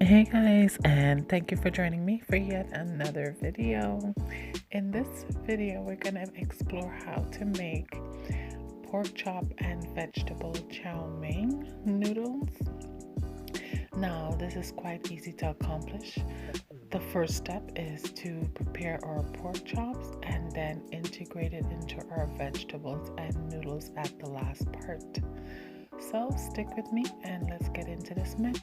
Hey guys, and thank you for joining me for yet another video. In this video, we're gonna explore how to make pork chop and vegetable chow mein noodles. Now, this is quite easy to accomplish. The first step is to prepare our pork chops and then integrate it into our vegetables and noodles at the last part. So stick with me and let's get into this mix.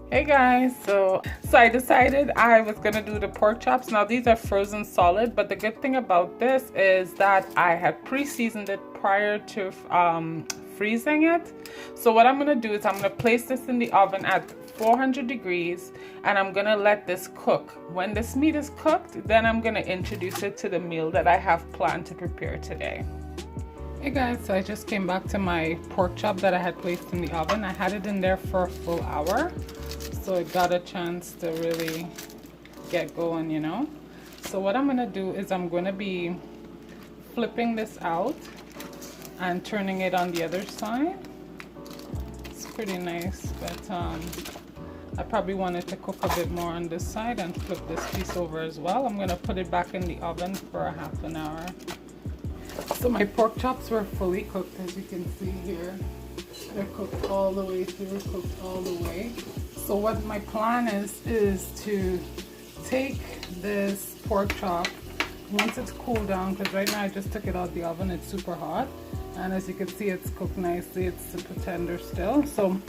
Hey guys, so I decided I was gonna do the pork chops. Now these are frozen solid, but the good thing about this is that I had pre-seasoned it prior to freezing it. So what I'm gonna do is I'm gonna place this in the oven at 400 degrees and I'm gonna let this cook. When this meat is cooked, then I'm gonna introduce it to the meal that I have planned to prepare today. Hey guys, so I just came back to my pork chop that I had placed in the oven. I had it in there for a full hour, so it got a chance to really get going, you know. So what I'm gonna do is I'm gonna be flipping this out and turning it on the other side. It's pretty nice, but I probably wanted to cook a bit more on this side and flip this piece over as well. I'm gonna put it back in the oven for a half an hour. So my pork chops were fully cooked, as you can see here. They're cooked all the way through, cooked all the way. So what my plan is to take this pork chop once it's cooled down, because right now I just took it out the oven, it's super hot. And as you can see, it's cooked nicely, it's super tender still. So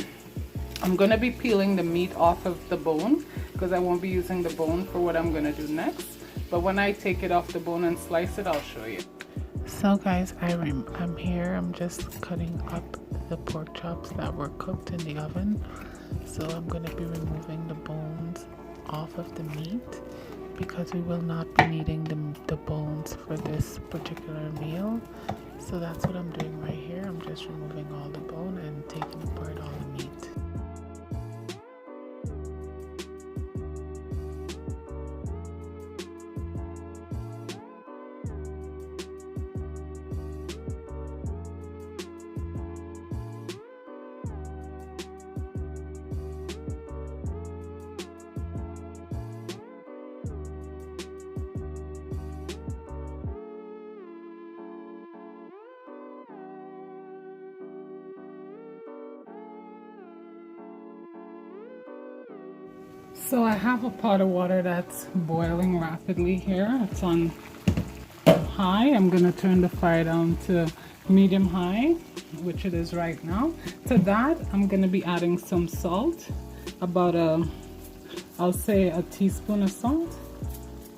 I'm gonna be peeling the meat off of the bone, because I won't be using the bone for what I'm gonna do next. But when I take it off the bone and slice it, I'll show you. So guys, I'm here. I'm just cutting up the pork chops that were cooked in the oven. So I'm going to be removing the bones off of the meat because we will not be needing the bones for this particular meal. So that's what I'm doing right here. I'm just removing all the bone and taking apart all the meat. So I have a pot of water that's boiling rapidly here. It's on high. I'm gonna turn the fire down to medium high, which it is right now. To that, I'm gonna be adding some salt, about I'll say a teaspoon of salt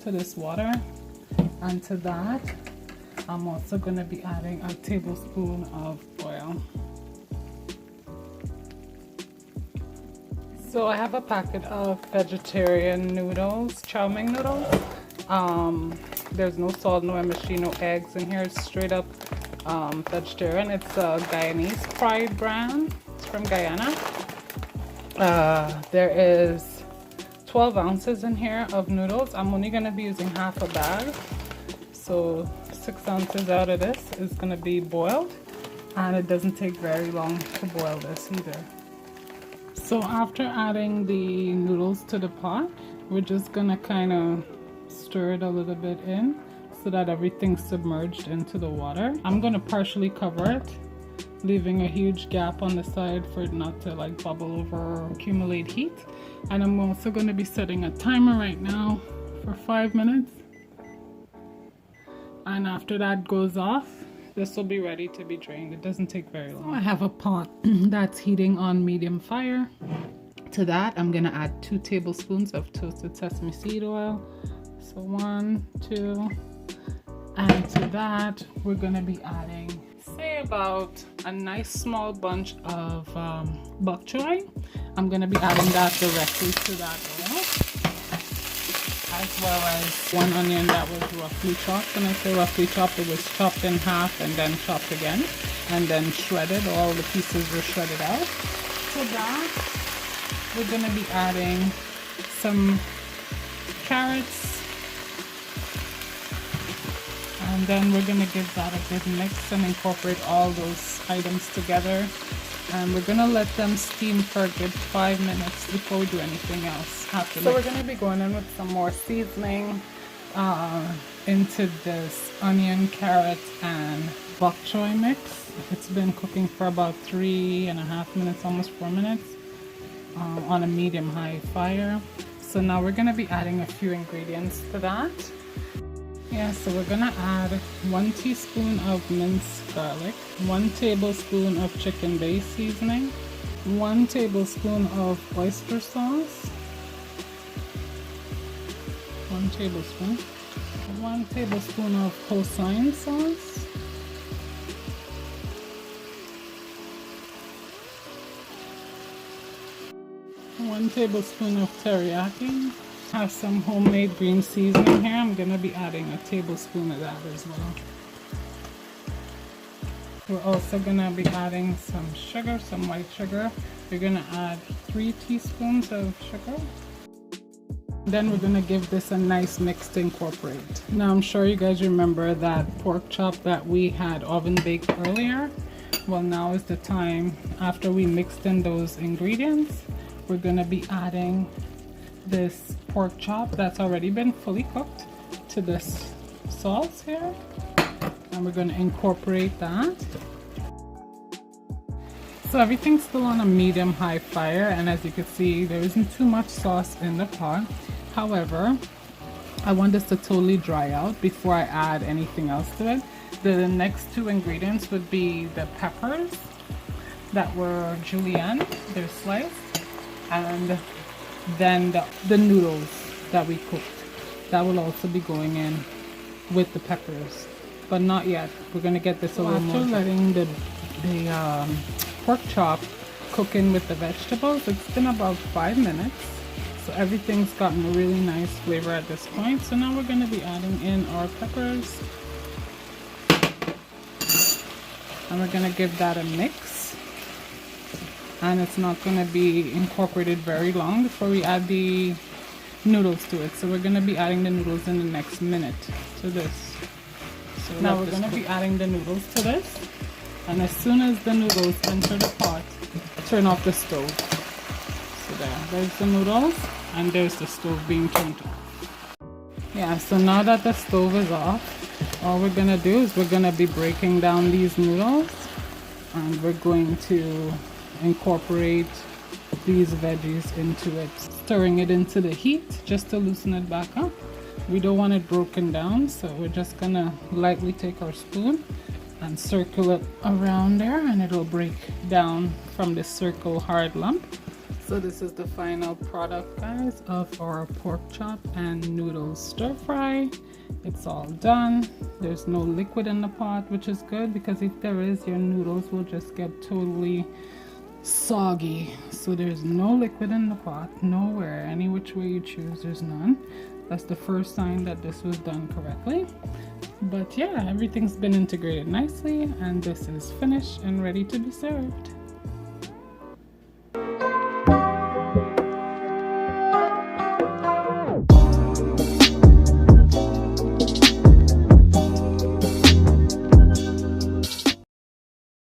to this water. And to that, I'm also gonna be adding a tablespoon of oil. So I have a packet of vegetarian noodles, chow mein noodles. There's no salt, no MSG, no eggs in here. It's straight up vegetarian. It's a Guyanese fried brand. It's from Guyana. There is 12 ounces in here of noodles. I'm only gonna be using half a bag. So 6 ounces out of this is gonna be boiled. And it doesn't take very long to boil this either. So after adding the noodles to the pot, we're just gonna kind of stir it a little bit in so that everything's submerged into the water. I'm gonna partially cover it, leaving a huge gap on the side for it not to like bubble over or accumulate heat. And I'm also gonna be setting a timer right now for 5 minutes. And after that goes off, this will be ready to be drained. It doesn't take very long. So I have a pot that's heating on medium fire. To that, I'm gonna add 2 tablespoons of toasted sesame seed oil. So 1, 2, and to that, we're gonna be adding, say about a nice small bunch of bok choy. I'm gonna be adding that directly to that oil, as well as 1 onion that was roughly chopped. When I say roughly chopped, it was chopped in half and then chopped again and then shredded. All the pieces were shredded out. To that, we're gonna be adding some carrots, and then we're gonna give that a good mix and incorporate all those items together. And we're gonna let them steam for a good 5 minutes before we do anything else after. So we're gonna be going in with some more seasoning into this onion, carrot, and bok choy mix. It's been cooking for about 3.5 minutes, almost 4 minutes, on a medium-high fire. So now we're gonna be adding a few ingredients to that. Yeah, so we're gonna add 1 teaspoon of minced garlic, 1 tablespoon of chicken base seasoning, 1 tablespoon of oyster sauce, 1 tablespoon, 1 tablespoon of Hosein sauce, 1 tablespoon of teriyaki. Have some homemade green seasoning here. I'm gonna be adding a tablespoon of that as well. We're also gonna be adding some sugar, some white sugar. We're gonna add 3 teaspoons of sugar. Then we're gonna give this a nice mix to incorporate. Now I'm sure you guys remember that pork chop that we had oven baked earlier. Well, now is the time, after we mixed in those ingredients, we're gonna be adding this pork chop that's already been fully cooked to this sauce here, and we're going to incorporate that. So everything's still on a medium-high fire, and as you can see, there isn't too much sauce in the pot. However, I want this to totally dry out before I add anything else to it. The next 2 ingredients would be the peppers that were julienned, they're sliced, and then the noodles that we cooked, that will also be going in with the peppers, but not yet. We're gonna get this a little more. After letting the pork chop cook in with the vegetables, it's been about 5 minutes, so everything's gotten a really nice flavor at this point. So now we're gonna be adding in our peppers, and we're gonna give that a mix. And it's not going to be incorporated very long before we add the noodles to it. So we're going to be adding the noodles in the next minute to this. So now we're going to be adding the noodles to this. And as soon as the noodles enter the pot, turn off the stove. So there's the noodles, and there's the stove being turned off. Yeah, so now that the stove is off, all we're going to do is we're going to be breaking down these noodles, and we're going to incorporate these veggies into it, stirring it into the heat just to loosen it back up. We don't want it broken down, so we're just gonna lightly take our spoon and circle it around there, and it'll break down from this circle hard lump. So this is the final product, guys, of our pork chop and noodles stir fry. It's all done. There's no liquid in the pot, which is good, because if there is, your noodles will just get totally soggy. So there's no liquid in the pot, nowhere, any which way you choose, there's none. That's the first sign that this was done correctly. But yeah, everything's been integrated nicely, and this is finished and ready to be served.